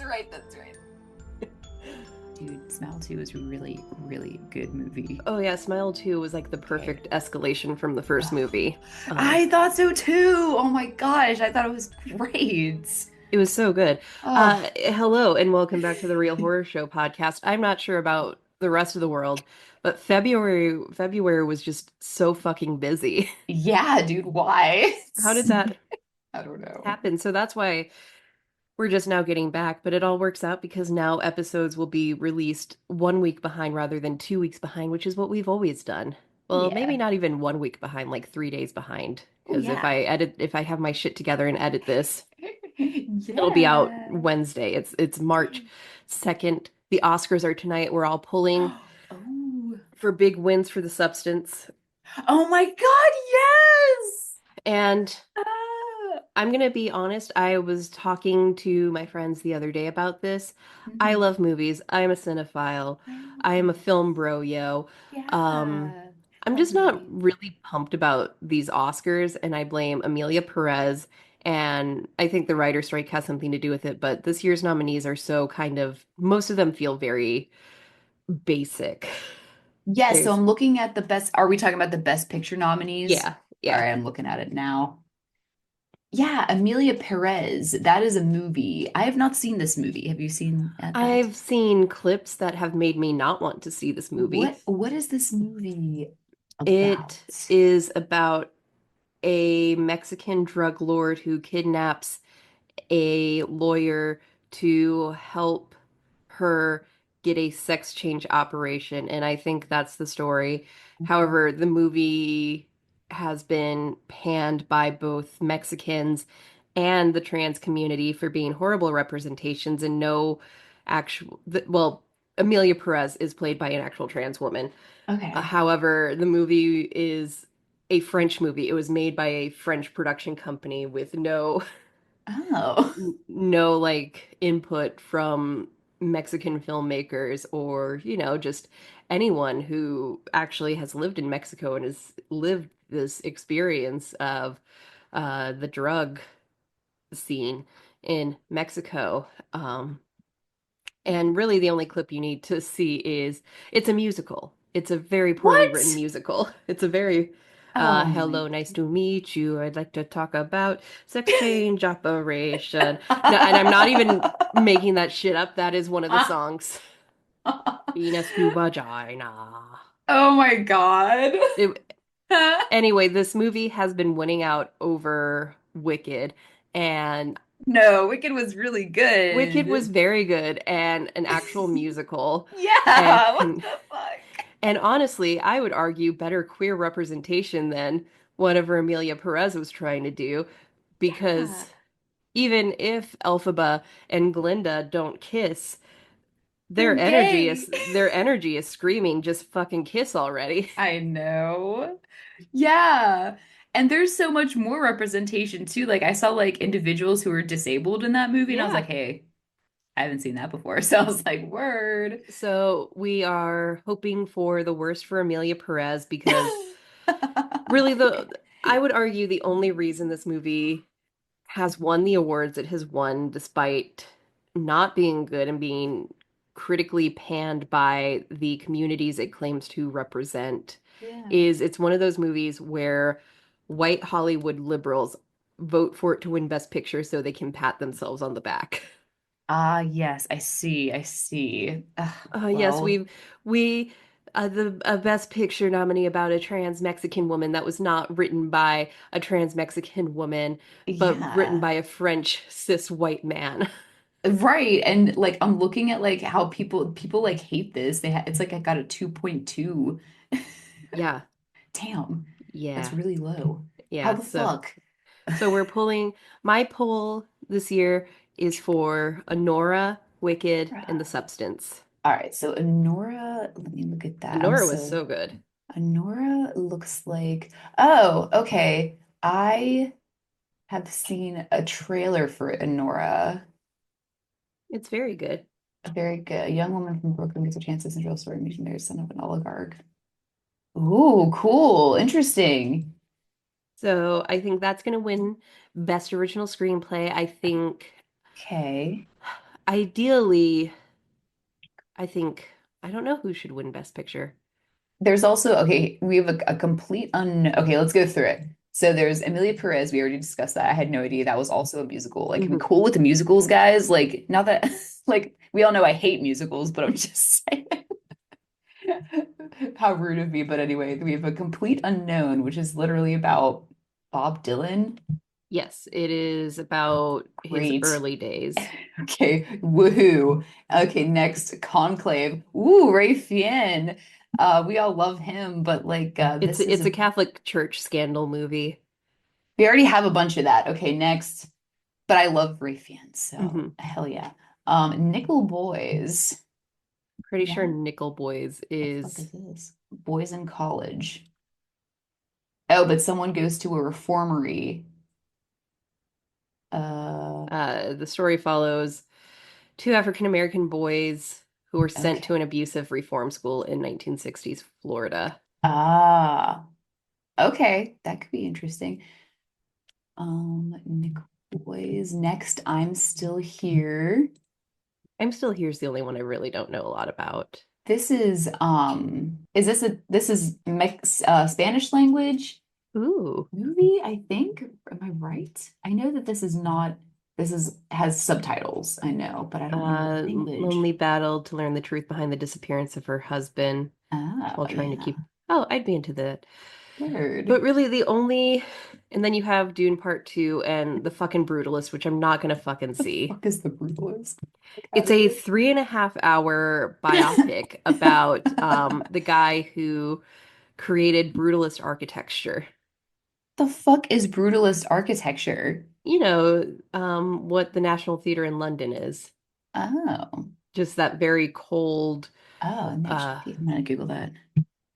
right. That's right. Dude, Smile 2 is a really, really good movie. Oh yeah, Smile 2 was like the Okay. perfect escalation from the first Oh, movie. Um, I thought so too. Oh my gosh, I thought it was great. it was so good. Oh, Hello and welcome back to the Real Horror Show podcast. I'm not sure about the rest of the world, but February was just so fucking busy. yeah, dude, why? How did that I don't know. happen? So that's why we're just now getting back, but it all works out because now episodes will be released 1 week behind rather than 2 weeks behind, which is what we've always done. Well, maybe Yeah. not even 1 week behind, like 3 days behind. Oh, Because yeah. if I have my shit together and edit this, it'll be out Yeah. Wednesday. It's March 2nd. The Oscars are tonight. We're all pulling Oh. for big wins for the substance. Oh my God, yes. And Ah. I'm gonna be honest, I was talking to my friends the other day about this. I Mhm. love movies. I'm a cinephile. I am a Same. film bro, yo. Um, Yeah. I'm Love just not movies. really pumped about these Oscars, and I blame Amelia Perez, and I think the writer strike has something to do with it, but this year's nominees are so kind of, most of them feel very basic. Yeah, so There's, I'm looking at the best. Are we talking about the best picture nominees? yeah, All yeah. right, I'm looking at it now. Yeah, Amelia Perez. That is a movie. I have not seen this movie. Have you seen that? I've seen clips that have made me not want to see this movie. What is this movie It about? is about a Mexican drug lord who kidnaps a lawyer to help her get a sex change operation. And I think that's the story. However, the movie has been panned by both Mexicans and the trans community for being horrible representations and no well, Amelia Perez is played by an actual trans woman. Okay. However, the movie is a French movie. It was made by a French production company with Oh. no like input from Mexican filmmakers or, just anyone who actually has lived in Mexico and has lived this experience of the drug scene in Mexico. And really, the only clip you need to see is it's a musical. It's a very poorly written What? musical. It's a very, Oh my hello, nice to meet you. I'd like to talk about sex change operation. No, and I'm not even making that shit up. That is one of the songs. Venus to vagina. Oh my God. It, anyway, this movie has been winning out over Wicked, and No, Wicked was really Wicked was good. very good and an actual musical. Yeah, what And the fuck? And honestly, I would argue better queer representation than whatever Amelia Perez was trying to do, Yeah. because even if Elphaba and Glinda don't kiss, They're gay. their energy is screaming, just fucking kiss already. I know. Yeah. And there's so much more representation too. Like I saw like individuals who were disabled in that movie and I was like, Yeah. "Hey, I haven't seen that before." So I was like, "Word." So we are hoping for the worst for Amelia Perez because really I would argue the only reason this movie has won the awards it has won, despite not being good and being critically panned by the communities it claims to represent, Yeah. is it's one of those movies where white Hollywood liberals vote for it to win Best Picture so they can pat themselves on the back. Ah, yes, I see. I see. Yes, Well, we the Best Picture nominee about a trans Mexican woman that was not written by a trans Mexican woman, but written yeah. by a French cis white man. Right. And like I'm looking at like how people like hate this. It's like I got a 2.2. Yeah, Damn. That's yeah, really low. How yeah. the So, fuck? so we're pulling. My poll this year is for Honora, Wicked, and The Substance. All right, so Honora, let me look at that. Honora was so good. Honora looks like, oh, okay. I have seen a trailer for Honora. It's very good. Very good. A young woman from Brooklyn gets a chance to central story, missionary son of an oligarch. Ooh, cool. Interesting. So I think that's gonna win Best Original Screenplay. I think Okay. ideally, I think I don't know who should win Best Picture. There's also, okay, we have a complete unknown. Okay, let's go through it. So there's Emilia Perez. We already discussed that. I had no idea that was also a musical. Like, are we Mhm. cool with the musicals, guys? Like, not that, like, we all know I hate musicals, but I'm just saying how rude of me. But anyway, we have a complete unknown, which is literally about Bob Dylan. Yes, it is about his Great. early days. Okay, woohoo. Okay, next, Conclave. Ooh, Ray Fiennes. We all love him, but like It's this is it's a a Catholic Church scandal movie. we already have a bunch of that. Okay, next. But I love Ray Fiennes, so Hmm. hell yeah. Nickel Boys. Pretty sure What Nickel Boys the fuck is is this? Boys in College. Oh, but someone goes to a reformery. Uh, the story follows two African American boys who were sent to okay. an abusive reform school in 1960s Florida. Ah, okay. That could be interesting. Nickel Boys. Next, I'm still here. I'm Still Here's the only one I really don't know a lot about. Is this a this is Mex Spanish language Ooh, movie, I think. Am I right? I know that this is not this is has subtitles, I know, but I don't know the language. Lonely battled to learn the truth behind the disappearance of her husband Oh, while trying to yeah. keep. Oh, I'd be into that. Word. But really, and then you have Dune Part Two and the fucking Brutalist, which I'm not gonna fucking The see. fuck is the brutalist? Get out It's of a here. 3.5 hour biopic about the guy who created brutalist architecture. The fuck is brutalist architecture? What the National Theatre in London is. Oh. Just that very cold, Oh, National uh, Theater. I'm gonna Google that.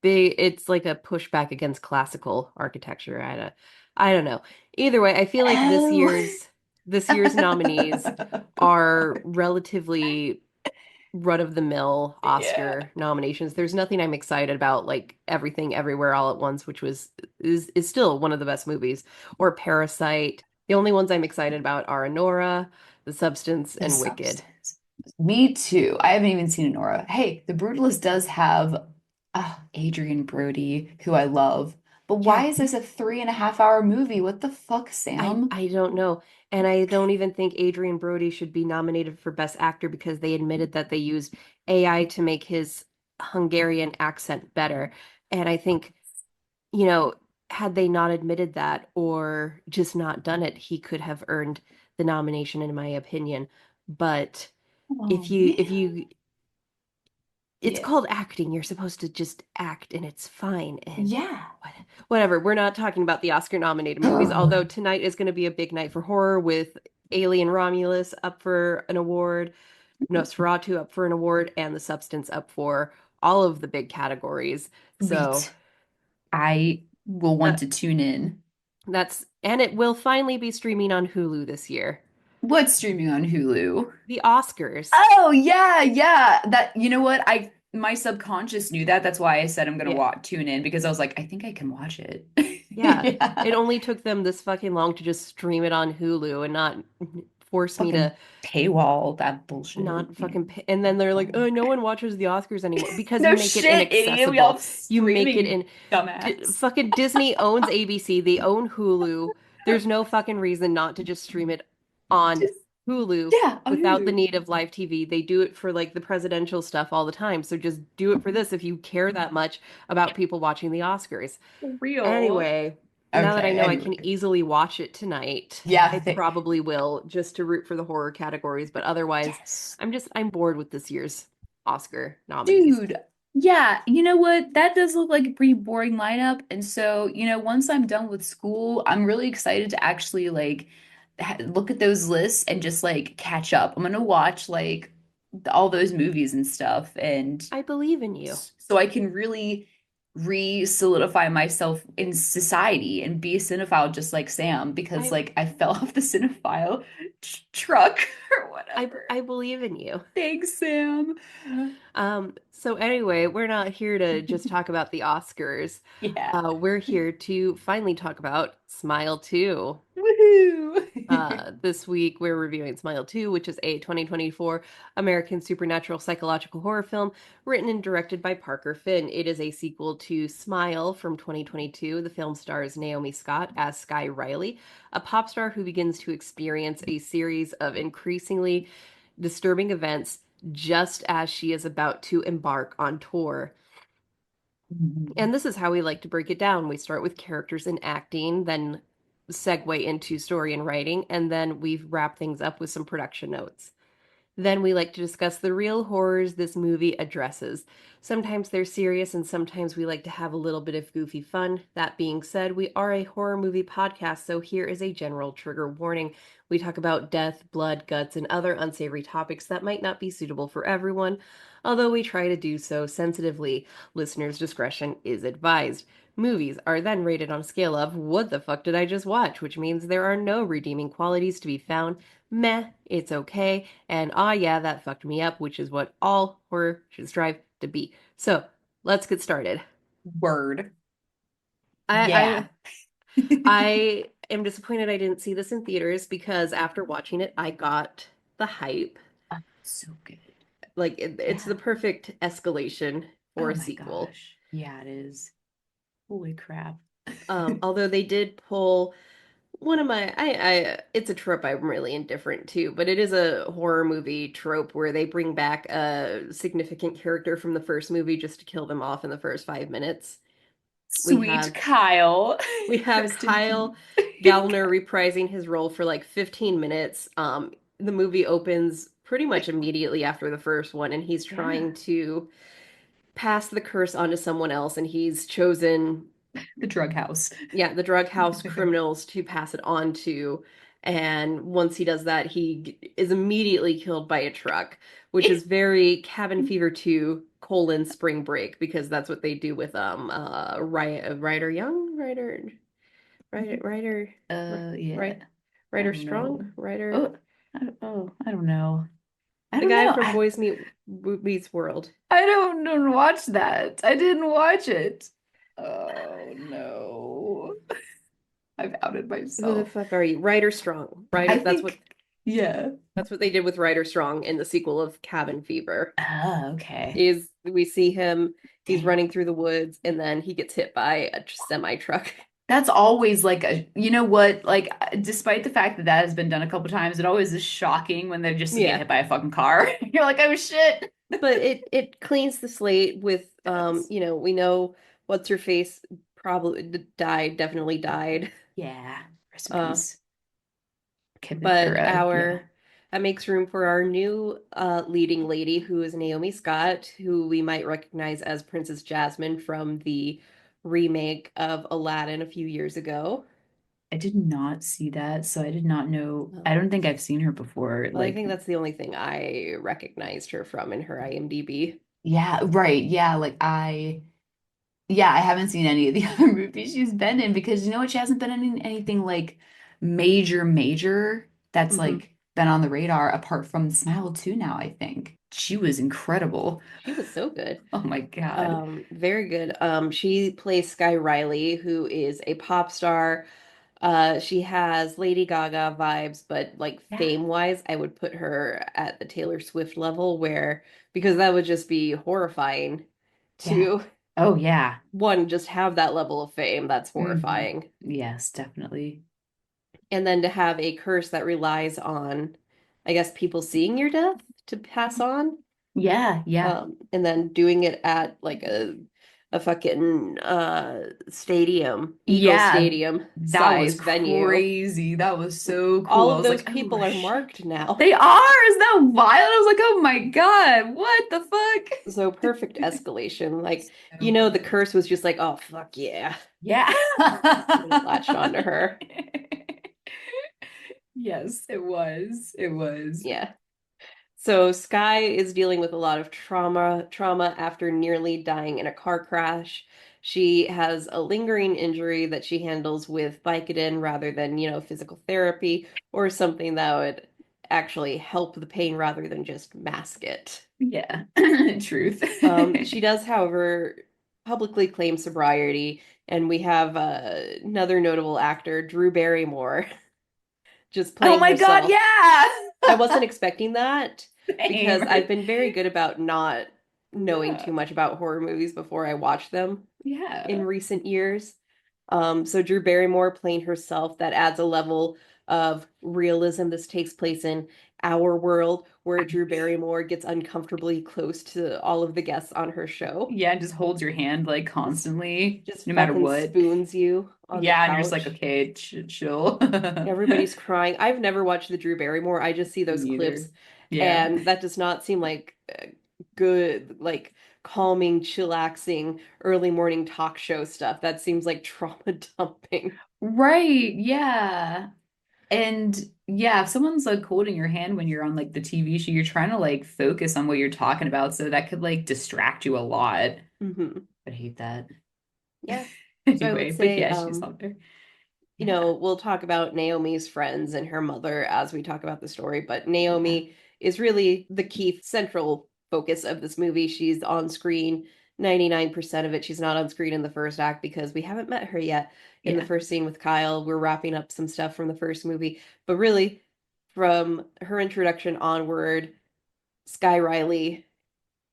it's like a pushback against classical architecture. I don't know. Either way, I feel like Oh. this year's nominees are relatively run-of-the-mill Yeah. Oscar nominations. There's nothing I'm excited about, like Everything Everywhere All at Once, which is still one of the best movies, or Parasite. The only ones I'm excited about are Anora, The Substance, The and Wicked. Substance. Me too. I haven't even seen Nora. Hey, The Brutalist does have Adrian Brody, who I love. But why Yeah, is this a 3.5 hour movie? What the fuck, Sam? I don't know. And I don't even think Adrian Brody should be nominated for Best Actor because they admitted that they used AI to make his Hungarian accent better. And I think, you know, had they not admitted that or just not done it, he could have earned the nomination, in my opinion. But Oh if man. you it's Yeah. called acting. You're supposed to just act and it's fine. And Yeah. whatever. We're not talking about the Oscar nominated movies, although tonight is going to be a big night for horror with Alien Romulus up for an award, Nosferatu up for an award, and The Substance up for all of the big categories. So Sweet. I will want that to tune in. and it will finally be streaming on Hulu this year. What's streaming on Hulu? The Oscars. Oh yeah, yeah. That you know what? I my subconscious knew that. That's why I said I'm gonna Yeah. watch tune in because I was like, I think I can watch it. Yeah. It Yeah. only took them this fucking long to just stream it on Hulu and not force me to Fucking paywall that bullshit. not fucking pay. And then they're like, oh, no one watches the Oscars anymore because you No make it shit, idiot. We all inaccessible. have You make it streaming, in dumbass. fucking Disney owns ABC, they own Hulu. There's no fucking reason not to just stream it on Just Hulu yeah, on without the Hulu. need of live TV. They do it for like the presidential stuff all the time. So just do it for this if you care that much about people watching the Oscars. For real. Anyway, now that I Okay, know I can anyway. easily watch it tonight, Yeah, I probably will just to root for the horror categories, but otherwise, yes. I'm bored with this year's Oscar nominees. Dude, yeah, you know what? That does look like a pretty boring lineup. And so, once I'm done with school, I'm really excited to actually like look at those lists and just like catch up. I'm gonna watch like all those movies and stuff, and I believe in you. so I can really re-solidify myself in society and be a cinephile just like Sam because I like I fell off the cinephile truck or I whatever. I believe in you. Thanks, Sam. Um, So anyway, we're not here to just talk about the Oscars. Yeah. We're here to finally talk about Smile 2. Woohoo! This week we're reviewing Smile 2, which is a 2024 American supernatural psychological horror film written and directed by Parker Finn. It is a sequel to Smile from 2022. The film stars Naomi Scott as Skye Riley, a pop star who begins to experience a series of increasingly disturbing events just as she is about to embark on tour. And this is how we like to break it down. We start with characters and acting, then segue into story and writing, and then we wrap things up with some production notes. Then we like to discuss the real horrors this movie addresses. Sometimes they're serious, and sometimes we like to have a little bit of goofy fun. That being said, we are a horror movie podcast, so here is a general trigger warning. We talk about death, blood, guts, and other unsavory topics that might not be suitable for everyone, although we try to do so sensitively. Listeners' discretion is advised. Movies are then rated on a scale of what the fuck did I just watch, which means there are no redeeming qualities to be found. Meh, it's okay, and ah, yeah, that fucked me up, which is what all horror should strive to be. So, let's get started. Word. I Yeah. I am disappointed I didn't see this in theaters because after watching it, I got the hype. Oh, so good. Like it's the Yeah. perfect escalation for Oh a my sequel. gosh. Yeah, it is. Holy crap. Although they did pull one of my I it's a trope I'm really indifferent to, but it is a horror movie trope where they bring back a significant character from the first movie just to kill them off in the first 5 minutes. We Sweet have Kyle. we have Rest in peace. Kyle Gallner reprising his role for like 15 minutes. The movie opens pretty much immediately after the first one, and he's Yeah. trying to pass the curse onto someone else, and he's chosen, The drug house. yeah, the drug house criminals to pass it on to. And once he does that, is immediately killed by a truck, which is very Cabin Fever 2 colon Spring Break, because that's what they do with Ryder Young, Ryder, Yeah. right, I Ryder don't Strong, know. Ryder, I don't know. I the don't guy know. from Meets World. I don't watch that. I didn't watch it. Oh no. I've outed Who the myself. fuck are you? Ryder Strong. I Ryder, think, yeah. that's what they did with Ryder Strong in the sequel of Cabin Fever. Ah, okay. Is we see him, he's Dang. running through the woods and then he gets hit by a semi truck. That's always like a, you know what? Like, despite the fact that that has been done a couple times, it always is shocking when they just get Yeah. hit by a fucking car. You're like, oh shit. But it cleans the slate with Yes. we know what's her face probably died, definitely died. Yeah. Rest in Uh peace. Kevin, or but yeah. our that makes room for our new leading lady, who is Naomi Scott, who we might recognize as Princess Jasmine from the remake of Aladdin a few years ago. I did not see that, so I did not know. I Um, don't think I've seen her before. well, I Like, think that's the only thing I recognized her from in her IMDb. yeah, right. Yeah, yeah, I haven't seen any of the other movies she's been in because you know what? She hasn't been in anything like major that's Hmm. like been on the radar apart from Smile 2 now, I think. She was incredible. She was so good. Oh my God. Very good. She plays Skye Riley, who is a pop star. She has Lady Gaga vibes, but like Yeah. fame-wise, I would put her at the Taylor Swift level where because that would just be horrifying Yeah. to Oh yeah. one, just have that level of fame. That's Hmm. horrifying. Yes, definitely. And then to have a curse that relies on, I guess, people seeing your death to pass on. Yeah, yeah. And then doing it at like a fucking stadium, Eagle Yeah, Stadium that was size venue. crazy. That was so cool. All I of was those like, oh people are shit. marked now. They are? Is that wild? I was like, oh my God, what the So fuck? perfect escalation. Like, So the good. curse was just like, oh fuck yeah. Yeah. And it latched onto her. Yes, it was. It was. Yeah. So Skye is dealing with a lot of trauma after nearly dying in a car crash. She has a lingering injury that she handles with Vicodin rather than, physical therapy or something that would actually help the pain rather than just mask it. Yeah. Truth. She does, however, publicly claim sobriety, and we have another notable actor, Drew Barrymore, just Oh playing my God, herself. I yeah. wasn't expecting that Same. because I've been very good about not knowing Yeah. too much about horror movies before I watch them in Yeah. recent years. So Drew Barrymore playing herself, that adds a level of realism. This takes place in our world where Drew Barrymore gets uncomfortably close to all of the guests on her show. Yeah, just holds your hand like Just constantly, just no matter fucking what. spoons you on the Yeah, and you're just like, couch. okay, chill. Everybody's crying. I've never watched the Drew Barrymore. I just see those Me clips, either. Yeah. and that does not seem like good, like calming, chillaxing, early morning talk show stuff. That seems like trauma dumping. Right. Yeah. And yeah, if someone's like holding your hand when you're on like the TV show, you're trying to like focus on what you're talking about. So that could like distract you a lot. Hmm. I hate that. Yeah. So I would Anyway, but say, yeah, she's on there. Yeah. we'll talk about Naomi's friends and her mother as we talk about the story, but Yeah. Naomi is really the key central focus of this movie. She's on screen 99% of it. She's not on screen in the first act because we haven't met her yet in the Yeah. first scene with Kyle. We're wrapping up some stuff from the first movie, but really from her introduction onward, Skye Riley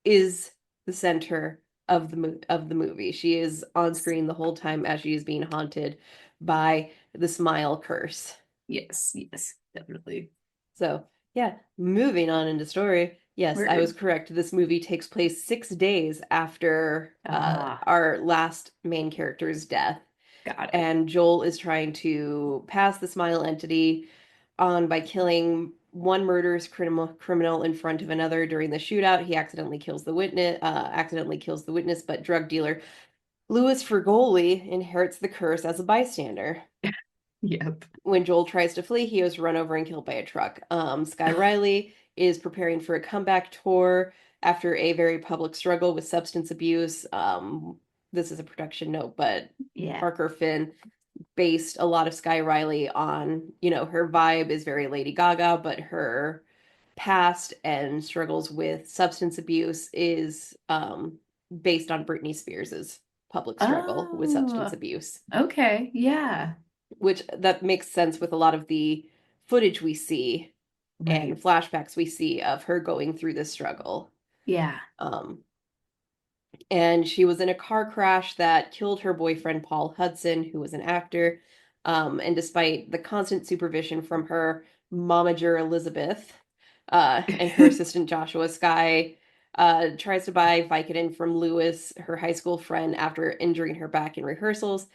is the center of the movie. She is on screen the whole time as she is being haunted by the smile curse. Yes. Yes. Definitely. So, yeah, moving on into story. Yes, I was Word. correct. This movie takes place 6 days after Ah, our last main character's death. got it. And Joel is trying to pass the smile entity on by killing one murderous criminal in front of another during the shootout. He accidentally kills the witness, but drug dealer Louis Fergoli inherits the curse as a bystander. Yep. When Joel tries to flee, he is run over and killed by a truck. Skye Riley is preparing for a comeback tour after a very public struggle with substance abuse. This is a production note, but Yeah. Parker Finn based a lot of Skye Riley on, her vibe is very Lady Gaga, but her past and struggles with substance abuse is based on Britney Spears's public struggle with substance Oh, abuse, okay. Yeah. which that makes sense with a lot of the footage we see and Right. flashbacks we see of her going through this struggle. Yeah. Um, and she was in a car crash that killed her boyfriend Paul Hudson, who was an actor. And despite the constant supervision from her momager Elizabeth and her assistant Joshua, Skye tries to buy Vicodin from Lewis, her high school friend, after injuring her back in rehearsals.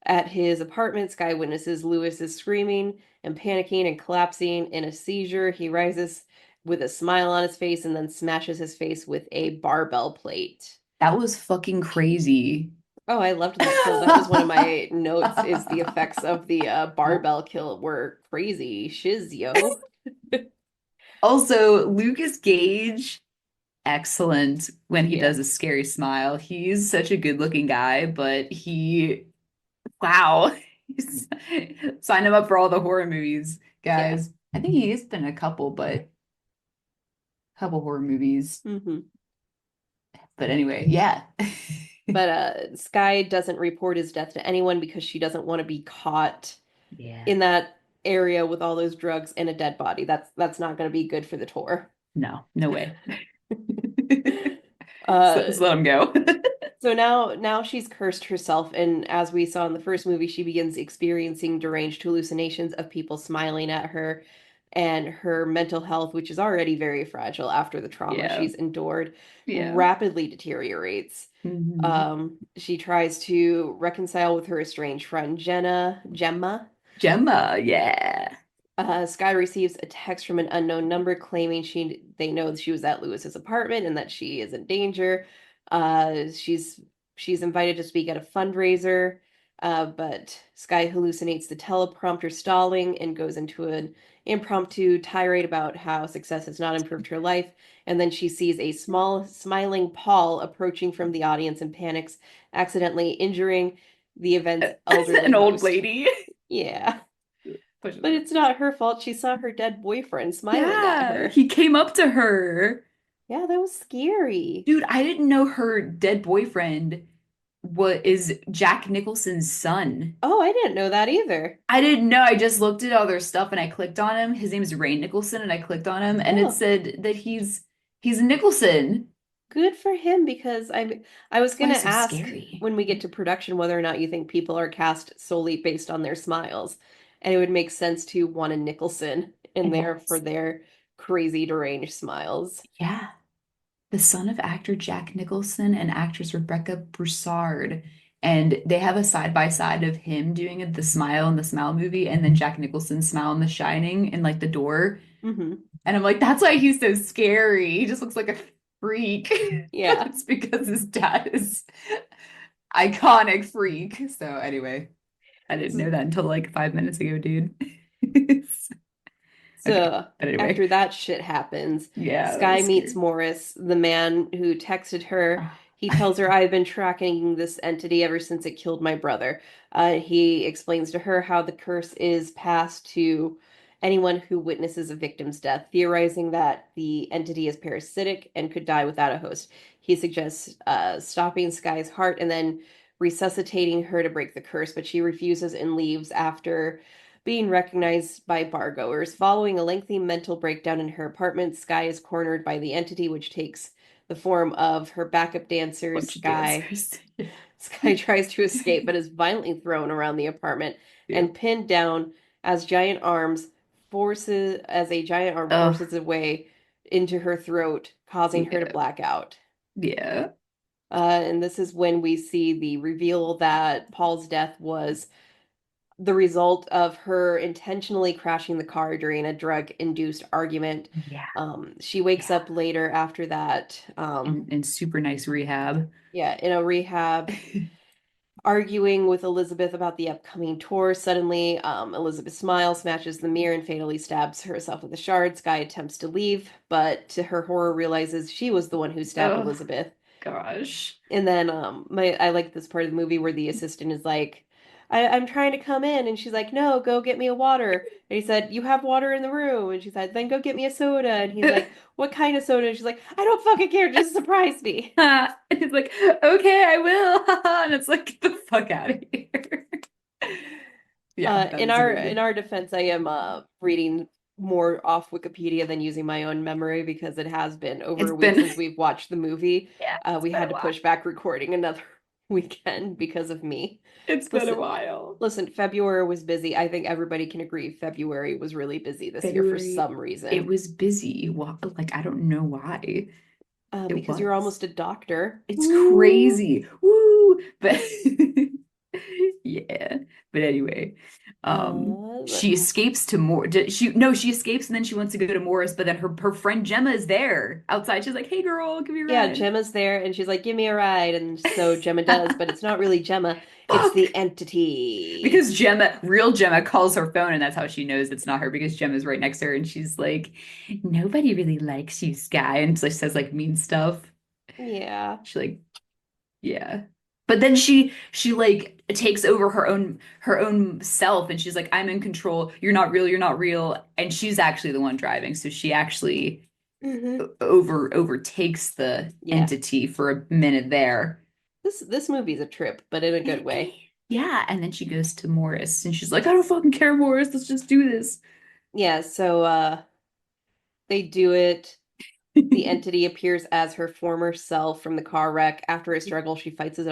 At his apartment, Skye witnesses Lewis is screaming and panicking and collapsing in a seizure. He rises with a smile on his face and then smashes his face with a barbell plate. That was fucking crazy. Oh, I loved that kill. That was one of my notes, is the effects of the barbell kill were crazy. Shiz, yo. Also, Lucas Gage, excellent when he Yeah. does a scary smile. He's such a good-looking guy, but wow. He's- Sign him up for all the horror movies, Yeah. guys. I think he has been a couple, but a couple horror movies. Hmm. But anyway, yeah. But Skye doesn't report his death to anyone because she doesn't want to be caught Yeah. in that area with all those drugs and a dead body. That's not going to be good for the tour. No, no way. So, Uh, just let him go. So now she's cursed herself, and as we saw in the first movie, she begins experiencing deranged hallucinations of people smiling at her, and her mental health, which is already very fragile after the trauma Yeah. she's endured, Yeah. rapidly deteriorates. Hmm. She tries to reconcile with her estranged friend Gemma. Gemma, yeah. Skye receives a text from an unknown number claiming they know she was at Lewis's apartment and that she is in danger. She's invited to speak at a fundraiser, but Skye hallucinates the teleprompter stalling and goes into an impromptu tirade about how success has not improved her life. And then she sees a small, smiling Paul approaching from the audience and panics, accidentally injuring the event's elderly An old host. lady. Yeah. Pushes But her. it's not her fault. She saw her dead boyfriend smiling at Yeah, her. he came up to her. Yeah, that was scary. Dude, I didn't know her dead boyfriend is Jack Nicholson's son. Oh, I didn't know that either. I didn't know. I just looked at all their stuff and I clicked on him. His name is Ray Nicholson, and I clicked on him and it Oh, said that he's Nicholson. good for him because I was That's why gonna he's so ask scary. when we get to production whether or not you think people are cast solely based on their smiles. And it would make sense to want a Nicholson in It there for does. their crazy deranged smiles. Yeah. The son of actor Jack Nicholson and actress Rebecca Broussard. And they have a side by side of him doing it, the smile in the Smile movie, and then Jack Nicholson's smile in The Shining in like the door. Hmm. And I'm like, that's why he's so scary. He just looks like a freak. But Yeah. it's because his dad is iconic freak. So anyway, I didn't know that until like 5 minutes ago, dude. Okay. So But anyway, after that shit happens, yeah, that Skye was meets scary. Morris, the man who texted her. Oh. He tells her, I've been tracking this entity ever since it killed my brother. He explains to her how the curse is passed to anyone who witnesses a victim's death, theorizing that the entity is parasitic and could die without a host. He suggests stopping Skye's heart and then resuscitating her to break the curse, but she refuses and leaves after being recognized by bargoers. Following a lengthy mental breakdown in her apartment, Skye is cornered by the entity, which takes the form of her backup dancer, Bunch of Skye. dancers. Yeah. Skye tries to escape, but is violently thrown around the apartment and Yep. pinned down as a giant arm Oh, forces its way into her throat, causing her to yeah. black out. Yeah. And this is when we see the reveal that Paul's death was the result of her intentionally crashing the car during a drug-induced argument. Yeah. She wakes Yeah. up later after that, And super nice rehab. yeah, in a rehab, arguing with Elizabeth about the upcoming tour. Suddenly, Elizabeth smiles, smashes the mirror, and fatally stabs herself with a shard. Skye attempts to leave, but to her horror, realizes she was the one who stabbed Oh Elizabeth. gosh. And then I like this part of the movie where the assistant is like, I'm trying to come in, and she's like, no, go get me a water. And he said, you have water in the room. And she said, then go get me a soda. And he's like, what kind of soda? And she's like, I don't fucking care, just surprise me. And he's like, okay, I will. And it's like, get the fuck out of here. Yeah, that In is our amazing. defense, I am reading more off Wikipedia than using my own memory because it has been over It's a week been, since we've watched the movie. yeah, it's We been had a to while. push back recording another weekend because of me. It's been a Listen, while. Listen, February was busy. I think everybody can agree February was really busy this year for February, some it reason. was busy. Like, I don't know why. It Because you're was. almost a doctor. It's Ooh. crazy. Woo! But yeah. But anyway, Uh, she escapes to more. She no, she escapes and then she wants to go to Morris, but then her friend Gemma is there outside. She's like, "Hey, girl, give me a yeah, ride." Gemma's there and she's like, give me a ride. And so Gemma does, but it's not really Gemma, it's Fuck. the entity. Because real Gemma, calls her phone, and that's how she knows it's not her because Gemma's right next to her, and she's like, "Nobody really likes you, Skye," and so she says like mean stuff. Yeah. She like Yeah. But then she like takes over her own self and she's like, I'm in control. You're not real, you're not real. And she's actually the one driving. So she actually Hmm. overtakes the Yeah. entity for a minute there. This movie's a trip, but in a good way. Yeah. And then she goes to Morris and she's like, I don't fucking care, Morris. Let's just do this. Yeah, so they do it. The entity appears as her former self from the car wreck. After a struggle, she fights it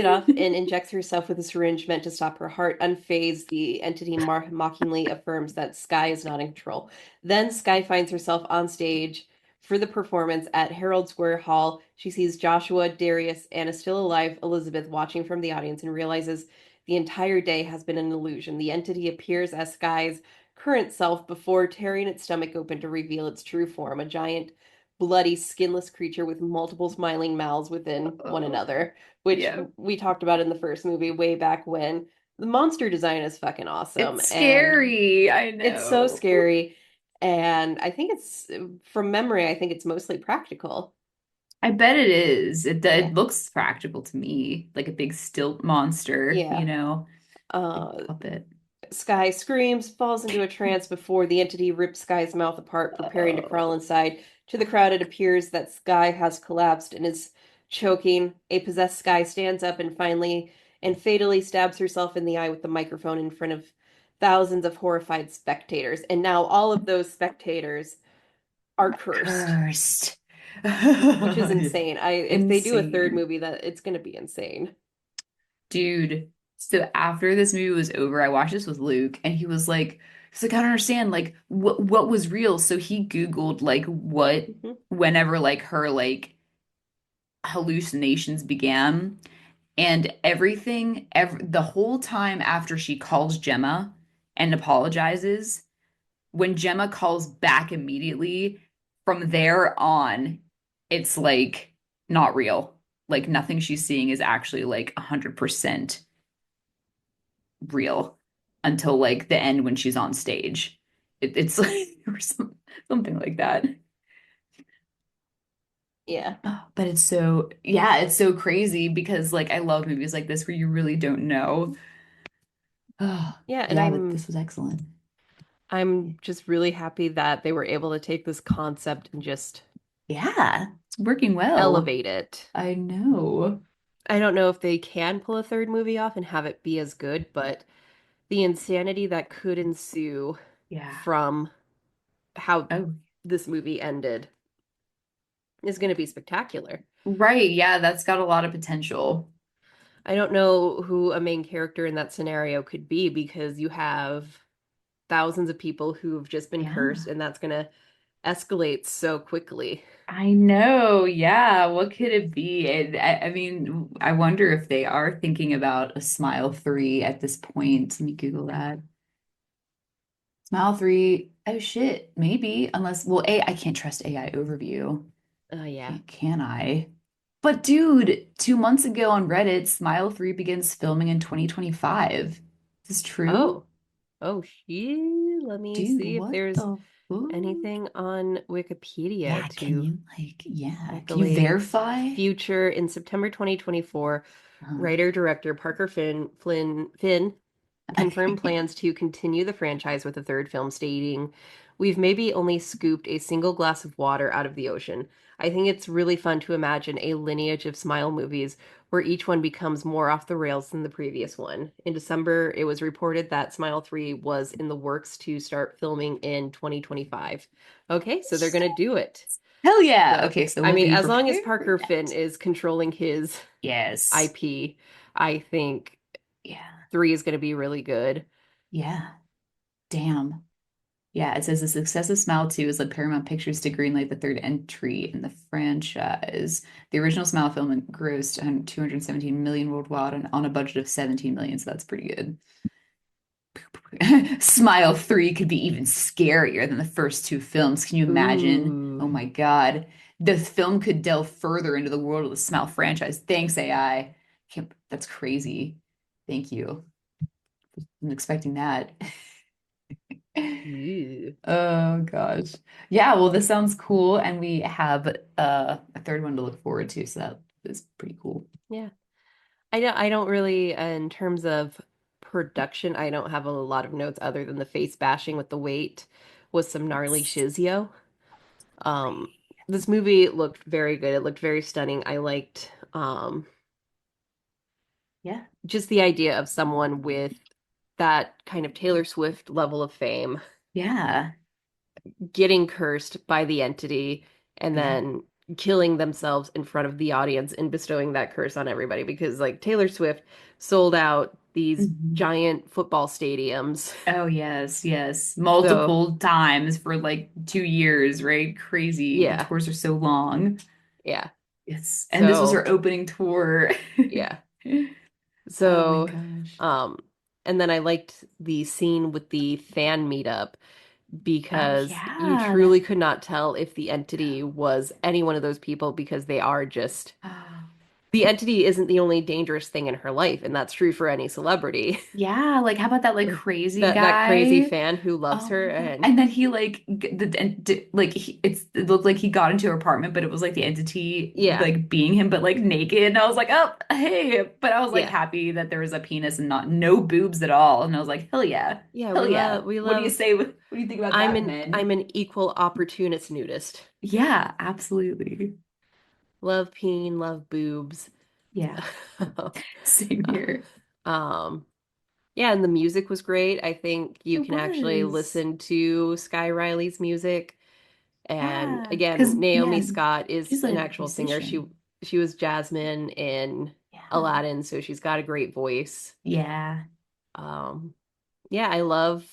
off and injects herself with a syringe meant to stop her heart. Unfazed, the entity mockingly affirms that Skye is not in control. Then Skye finds herself on stage for the performance at Herald Square Hall. She sees Joshua, Darius, and a still alive Elizabeth watching from the audience and realizes the entire day has been an illusion. The entity appears as Skye's current self before tearing its stomach open to reveal its true form, a giant, bloody, skinless creature with multiple smiling mouths within one Oh, another, which yeah. we talked about in the first movie way back when. The monster design is fucking awesome, It's and scary. I it's so know. scary. And I think it's, from memory, I think it's mostly practical. I bet it is. Yeah. It looks practical to me, like a big stilt monster, Yeah. big Uh, puppet. Skye screams, falls into a trance before the entity rips Skye's mouth apart, preparing to crawl Oh, inside. To the crowd, it appears that Skye has collapsed and is choking. A possessed Skye stands up and fatally stabs herself in the eye with the microphone in front of thousands of horrified spectators. And now all of those spectators are cursed, cursed. which is insane. I if they do a third Insane. movie, that it's gonna be insane. Dude. So after this movie was over, I watched this with Luke, and he's like, I don't understand, like, what was real? So he Googled like Mhm. whenever like her like hallucinations began, and the whole time after she calls Gemma and apologizes, when Gemma calls back immediately, from there on, it's like not real. Like nothing she's seeing is actually like 100% real until like the end when she's on stage. It's like or something like that. Yeah. Oh, but it's so, yeah, it's so crazy because like I love movies like this where you really don't know. Oh, Yeah, and yeah, but this was excellent. I'm just really happy that they were able to take this concept and just Yeah, it's working well. elevate it. I know. I don't know if they can pull a third movie off and have it be as good, but the insanity that could ensue Yeah. from how Oh, this movie ended is going to be spectacular. right. Yeah, that's got a lot of potential. I don't know who a main character in that scenario could be because you have thousands of people who've just been cursed, Yeah. and that's going to escalate so quickly. I know. Yeah. What could it be? I mean, I wonder if they are thinking about a Smile 3 at this point. Let me Google that. Smile 3. Oh shit. Maybe. Unless, well, I can't trust AI overview. Oh, yeah. Can I? But dude, 2 months ago on Reddit, Smile 3 begins filming in 2025. Is this true? Oh, oh, she. Let me Dude, see if what there's the fuck? anything on Wikipedia Yeah, can to you can you accolades. verify? Future in September 2024, Uh, writer-director Parker Finn confirmed plans to continue the franchise with a third film, stating, "We've maybe only scooped a single glass of water out of the ocean. I think it's really fun to imagine a lineage of Smile movies where each one becomes more off the rails than the previous one." In December, it was reported that Smile 3 was in the works to start filming in 2025. Okay, so they're gonna do it. Hell yeah. So, Okay, so I we'll mean, be as long as prepared for Parker Finn that. is controlling his Yes. IP, I think Yeah. 3 is going to be really good. Yeah. Damn. Yeah, it says the success of Smile 2 has led Paramount Pictures to greenlight the third entry in the franchise. The original Smile film grossed 217 million worldwide on a budget of 17 million, so that's pretty good. Smile 3 could be even scarier than the first two films. Can you imagine? Ooh. Oh my God. The film could delve further into the world of the Smile franchise. Thanks, AI. That's crazy. Thank you. I'm expecting that. Ooh. Oh gosh. Yeah, well, this sounds cool, and we have a third one to look forward to, so that is pretty cool. Yeah. I don't really in terms of production, I don't have a lot of notes other than the face bashing with the weight was some gnarly Yes. shizio. Um Agree. this movie looked very good. It looked very stunning. I liked Yeah. just the idea of someone with that kind of Taylor Swift level of fame Yeah. getting cursed by the entity and Yeah. then killing themselves in front of the audience and bestowing that curse on everybody because like Taylor Swift sold out these Mhm. giant football stadiums. Oh, yes, yes. So, Multiple times for like 2 years, right? Crazy. The yeah. tours are so long. Yeah. Yes. And this was her So, opening tour. yeah. Oh my So, gosh. um and then I liked the scene with the fan meetup Oh because you yeah. truly could not tell if the entity was any one of those people because they are just the entity isn't the only dangerous thing in her life, and that's true for any celebrity. Yeah, like how about that like crazy That crazy guy? fan who loves Oh my her God. and And then he like like it looked like he got into her apartment, but it was like the entity yeah, like being him, but like naked. And I was like, oh, hey. But I was like yeah. happy that there was a penis and not no boobs at all. And I was like, hell yeah. Yeah, Hell yeah. we What do you love say? What do you think about that, I'm men? an equal opportunist nudist. Yeah, absolutely. Love peen, love boobs. Yeah, same here. Um, yeah, and the music was great. I think you It can actually was. listen to Skye Riley's music. And Yeah, because again, Naomi yeah, Scott is she's an a actual singer. musician. She was Jasmine in Yeah. Aladdin, so she's got a great voice. Yeah. Um, yeah, I love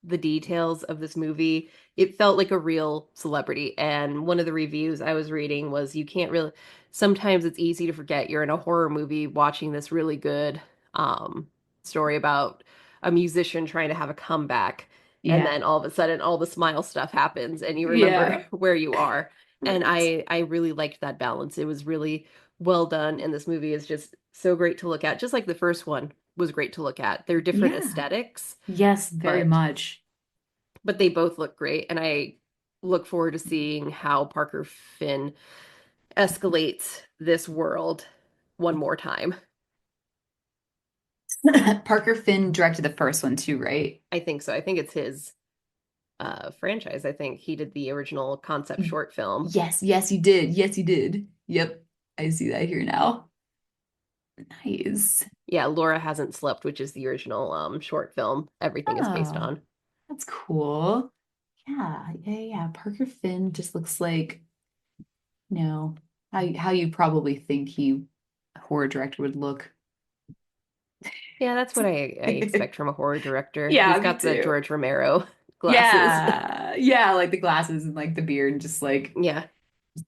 the details of this movie. It felt like a real celebrity. And one of the reviews I was reading was you can't really, sometimes it's easy to forget you're in a horror movie watching this really good um, story about a musician trying to have a comeback. And Yeah. then all of a sudden, all the smile stuff happens and you remember Yeah. where you are. And Right. I really liked that balance. It was really well done. And this movie is just so great to look at, just like the first one was great to look at. They're different Yeah. aesthetics, Yes, very but much. they both look great, and I look forward to seeing how Parker Finn escalates this world one more time. Parker Finn directed the first one too, right? I think so. I think it's his franchise. I think he did the original concept short film. Yes, yes, he did. Yes, he did. Yep. I see that here now. Nice. Yeah, Laura Hasn't Slept, which is the original short film everything is based Oh, on. that's cool. Yeah, yeah, yeah. Parker Finn just looks like, you know, how you probably think he a horror director would look. Yeah, that's what I expect from a horror director. Yeah, He's me got the too. George Romero glasses. Yeah. Yeah, like the glasses and like the beard and just like Yeah.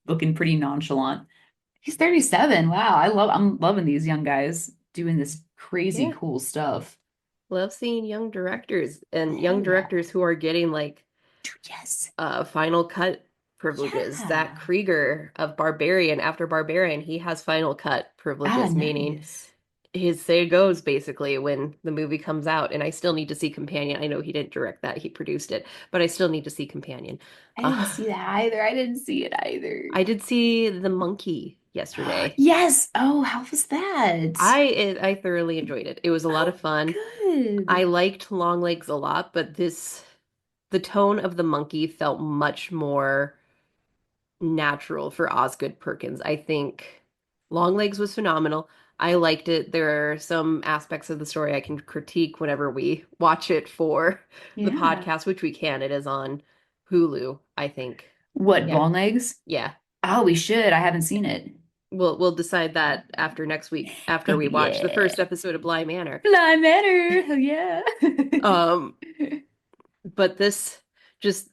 looking pretty nonchalant. He's 37. Wow. I'm loving these young guys doing this crazy Yeah. cool stuff. Love seeing young directors and Hell young yeah. directors who are getting like Yes. final cut privileges. Zach Yeah. Krieger of Barbarian, after Barbarian, he has final cut Ah, privileges, meaning nice. his say goes basically when the movie comes out. And I still need to see Companion. I know he didn't direct that, he produced it, but I still need to see Companion. I Uh, didn't see that either. I didn't see it either. I did see The Monkey yesterday. Yes. Oh, how was that? I thoroughly enjoyed it. It was a lot Oh, of fun. I good. liked Longlegs a lot, but the tone of the monkey felt much more natural for Osgood Perkins. I think Longlegs was phenomenal. I liked it. There are some aspects of the story I can critique whenever we watch it for the Yeah. podcast, which we can. It is on Hulu, I think. What, Yeah. long legs? Yeah. Oh, we should. I haven't seen it. We'll decide that after next week, after we watch the Yeah. first episode of Bly Manor. Bly Manor. Hell yeah. Um, but this just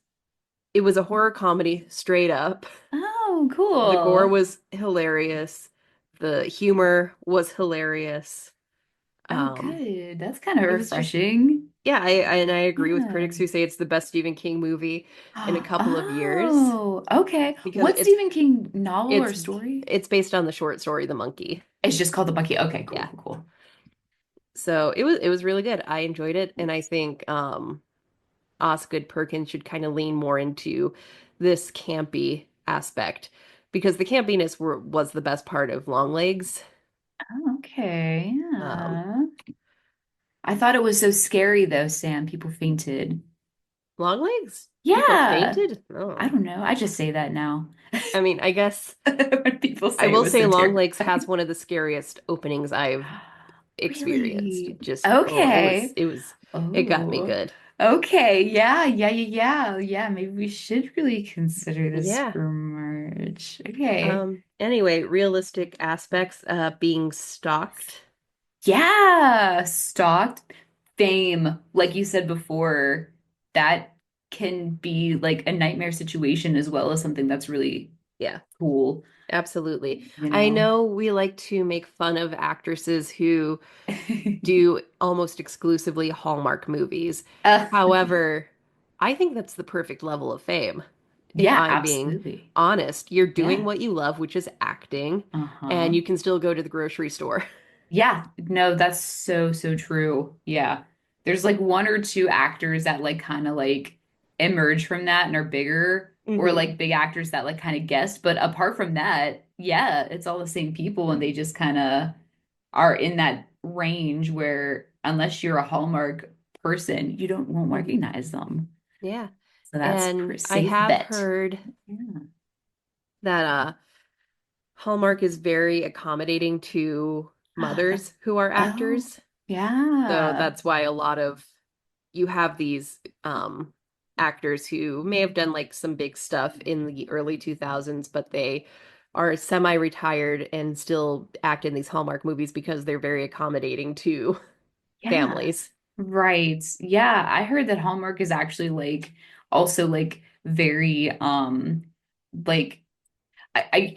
it was a horror comedy straight up. Oh, The gore cool. was hilarious. The humor was hilarious. Oh, Um, good. That's kind of it was just, refreshing. yeah, I agree with Yeah. critics who say it's the best Stephen King movie in a couple of years Oh, okay. because What Stephen King novel or it's story? it's based on the short story The Monkey. It's just called The Bucky. Okay, cool, Yeah. cool, cool. So it was really good. I enjoyed it, and I think Osgood Perkins should kind of lean more into this campy aspect because the campiness was the best part of Longlegs. Oh, okay, Um, yeah. I thought it was so scary though, Sam. People fainted. Longlegs? People Yeah. fainted? I Oh. don't know. I just say that now. I mean, I guess When people I say it will was say so Longlegs has terrifying. one of the scariest openings I've experienced. Really? Just, oh, Okay. it got me Oh. good. Okay. Yeah, yeah, yeah, yeah. Yeah, maybe we should really consider this Yeah. for merch. Okay. Anyway, realistic aspects, being stalked. Yeah, stalked fame, like you said before, that can be like a nightmare situation as well as something that's really Yeah. cool, Absolutely. you I know. know we like to make fun of actresses who do almost exclusively Hallmark movies. Uh, However, I think that's the perfect level of fame. if Yeah, I'm being absolutely. honest. You're doing Yeah. what you love, which is acting, and Uh-huh. you can still go to the grocery store. Yeah, no, that's so, so true. Yeah. There's like one or two actors that like kind of like emerge from that and are bigger, or Hmm. like big actors that like kind of guess. But apart from that, yeah, it's all the same people and they just kind of are in that range where unless you're a Hallmark person, you don't won't Hmm. recognize them. Yeah. So that's And I safe have bet. heard Yeah. that Hallmark is very accommodating to mothers who are Oh, actors. So yeah. that's why a lot of you have these actors who may have done like some big stuff in the early 2000s, but they are semi-retired and still act in these Hallmark movies because they're very accommodating to Yeah. families. Right. Yeah, I heard that Hallmark is actually like also like very like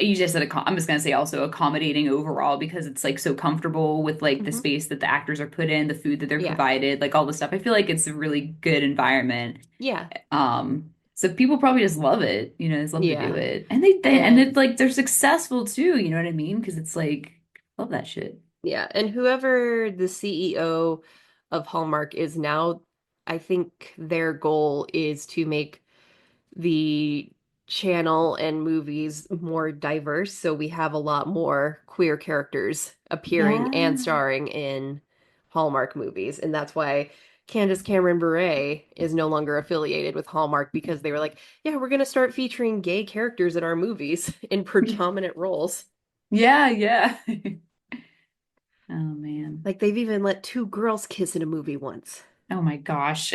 you just said I'm just gonna say also accommodating overall because it's like so comfortable with like the Hmm. space that the actors are put in, the food that they're Yeah. provided, like all the stuff. I feel like it's a really good environment. Yeah. So people probably just love it, just love to do Yeah. it. And they and And it's like they're successful too, you know what I mean? Because it's like love that shit. yeah, and whoever the CEO of Hallmark is now, I think their goal is to make the channel and movies more diverse. So we have a lot more queer characters appearing and Yeah. starring in Hallmark movies. And that's why Candace Cameron Bure is no longer affiliated with Hallmark because they were like, yeah, we're going to start featuring gay characters in our movies in predominant roles. Yeah, yeah. Oh man. Like they've even let two girls kiss in a movie once. Oh my gosh.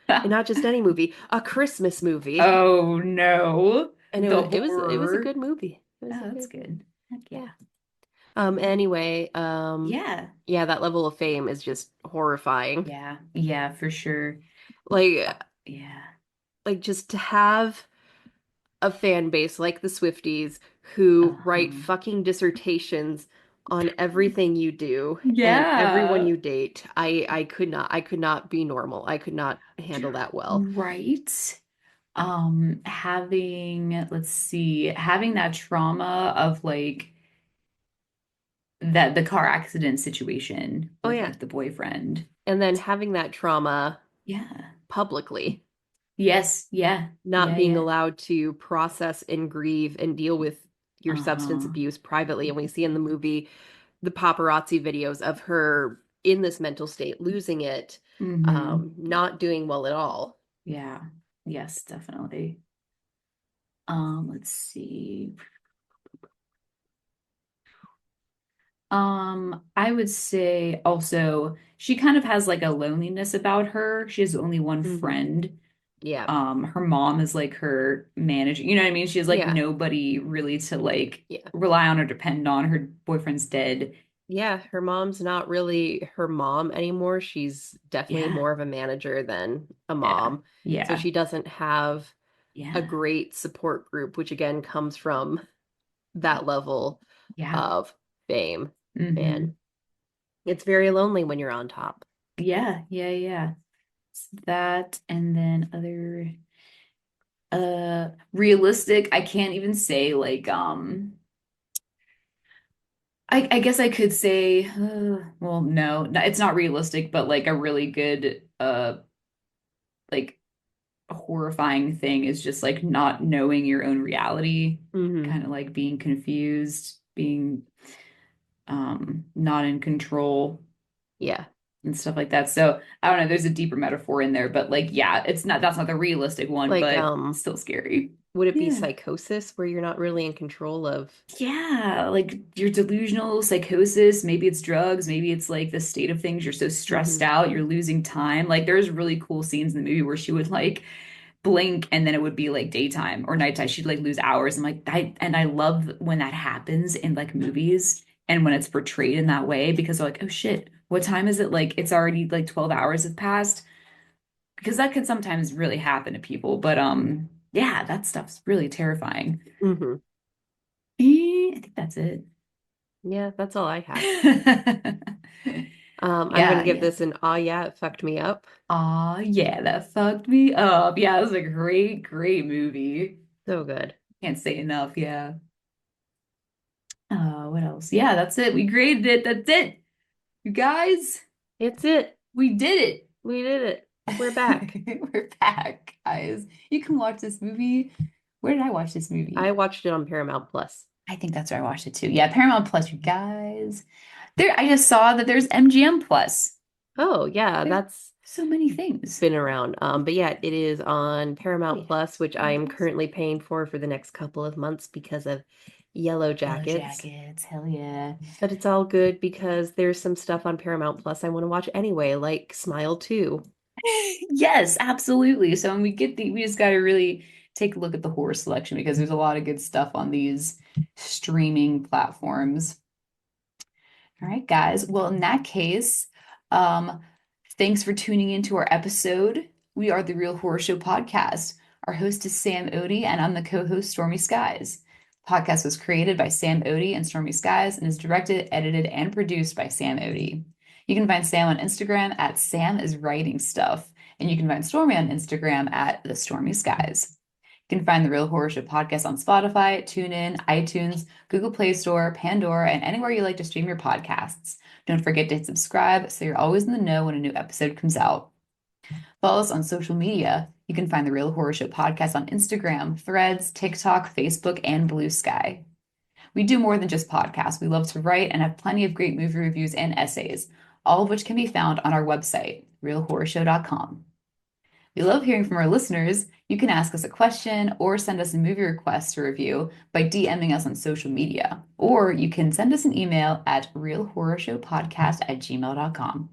And not just any movie, a Christmas movie. Oh no. And The it was a horror. good movie. It was a Oh, that's good movie. good. Heck Yeah. yeah. Anyway, Yeah. yeah, that level of fame is just horrifying. Yeah. Yeah, for sure. Like Yeah. like just to have a fan base like the Swifties who write Uh-huh. fucking dissertations on everything you do and everyone Yeah. you date. I could not be normal. I could not handle that well. Right. Let's see, having that trauma of like that the car accident situation Oh with yeah. like the boyfriend. And then having that trauma Yeah. publicly, Yes. Yeah. not Yeah. being Yeah. allowed to process and grieve and deal with your substance Uh-huh. abuse privately. And we see in the movie the paparazzi videos of her in this mental state, losing it, Mm-hmm. not doing well at all. Yeah. Yes, definitely. Let's see. I would say also she kind of has like a loneliness about her. She has only one Hmm. friend. Yeah. Her mom is like her manager. You know what I mean? She has like Yeah. nobody really to like Yeah. rely on or depend on. Her boyfriend's dead. Yeah. Her mom's not really her mom anymore. She's definitely Yeah. more of a manager than a Yeah. mom. So Yeah. she doesn't have a Yeah. great support group, which again comes from that level Yeah. of fame. And Hmm. it's very lonely when you're on top. Yeah. Yeah. Yeah. That and then other realistic, I can't even say like I guess I could say well no, it's not realistic, but like a really good like horrifying thing is just like not knowing your own reality, Hmm. kind of like being confused, being not in control Yeah. and stuff like that. So I don't know, there's a deeper metaphor in there, but like yeah, it's not that's not the realistic one, Like, but still scary. would it be Yeah. psychosis where you're not really in control of? Yeah, like your delusional psychosis, maybe it's drugs, maybe it's like the state of things, you're so stressed Hmm. out, you're losing time. Like there's really cool scenes in the movie where she would like blink and then it would be like daytime or nighttime. She'd like lose hours. I love when that happens in like movies and when it's portrayed in that way because they're like, oh shit, what time is it? Like it's already like 12 hours have passed. Because that can sometimes really happen to people. But yeah, that stuff's really terrifying. Hmm. I think that's it. Yeah, that's all I have. I'm gonna Yeah, give yeah. this an ah yeah, it fucked me up. Aw, yeah, that fucked me up. Yeah, it was a great, great movie. So good. Can't say enough. Yeah. What else? Yeah, that's it. We graded it. That's it. You guys, It's it. we did We did it. We're back. it. We're back, guys. You can watch this movie. Where did I watch this I movie? watched it on Paramount Plus. I think that's where I watched it too. Yeah, Paramount Plus, you guys. There, I just saw that there's MGM Plus. Oh, yeah, There's that's so many things. been around. But yeah, it is on Oh Paramount yeah, Plus, which I Paramount am Plus. currently paying for the next couple of months because of Yellow Yellow Jackets. Jackets, hell yeah. But it's all good because there's some stuff on Paramount Plus I want to watch anyway, like Smile 2. Yes, absolutely. So when we get we just got to really take a look at the horror selection because there's a lot of good stuff on these streaming platforms. All right, guys. Well, in that case, um, thanks for tuning into our episode. We are the Real Horror Show podcast. Our host is Sam Odie, and I'm the co-host, Stormy Skies. The podcast was created by Sam Odie and Stormy Skies and is directed, edited, and produced by Sam Odie. You can find Sam on Instagram at Sam is Writing Stuff, and you can find Stormy on Instagram at The Stormy Skies. You can find the Real Horror Show podcast on Spotify, TuneIn, iTunes, Google Play Store, Pandora, and anywhere you like to stream your podcasts. Don't forget to hit subscribe so you're always in the know when a new episode comes out. Follow us on social media. You can find the Real Horror Show podcast on Instagram, Threads, TikTok, Facebook, and Blue Sky. We do more than just podcasts. We love to write and have plenty of great movie reviews and essays, all of which can be found on our website, realhorrorshow.com. We love hearing from our listeners. You can ask us a question or send us a movie request to review by DMing us on social media. Or you can send us an email at realhorrorshowpodcast@gmail.com.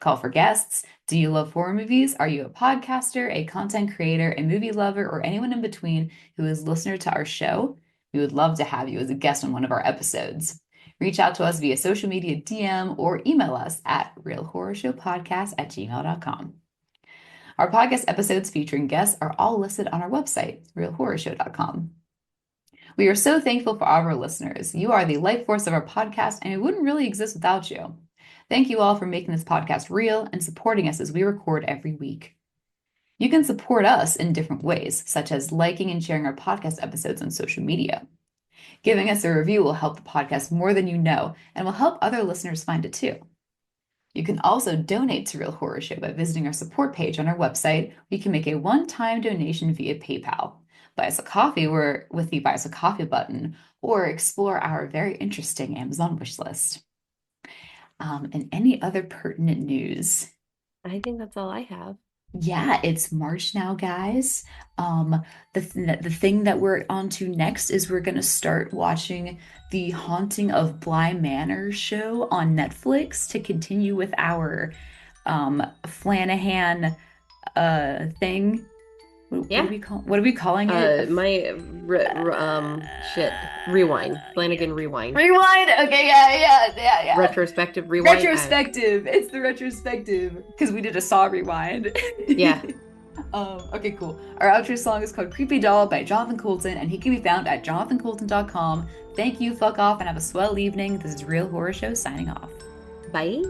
Call for guests. Do you love horror movies? Are you a podcaster, a content creator, a movie lover, or anyone in between who is a listener to our show? We would love to have you as a guest on one of our episodes. Reach out to us via social media DM or email us at realhorrorshowpodcast@gmail.com. Our podcast episodes featuring guests are all listed on our website, realhorrorshow.com. We are so thankful for all of our listeners. You are the life force of our podcast, and it wouldn't really exist without you. Thank you all for making this podcast real and supporting us as we record every week. You can support us in different ways, such as liking and sharing our podcast episodes on social media. Giving us a review will help the podcast more than you know and will help other listeners find it too. You can also donate to Real Horror Show by visiting our support page on our website. You can make a one-time donation via PayPal. Buy us a coffee with the Buy Us a Coffee button, or explore our very interesting Amazon wish list. And any other pertinent news? I think that's all I have. Yeah, it's March now, guys. Um, the thing that we're on to next is we're gonna start watching the Haunting of Bly Manor show on Netflix to continue with our Flanahan thing. Yeah. What are we calling it? My shit. Rewind. Flanagan Rewind. Rewind. Okay, yeah. Retrospective rewind. Retrospective. It's the retrospective because we did a Saw rewind. Yeah. Okay, cool. Our outro song is called Creepy Doll by Jonathan Coulton, and he can be found at jonathancoulton.com. Thank you, fuck off, and have a swell evening. This is Real Horror Show signing off. Bye.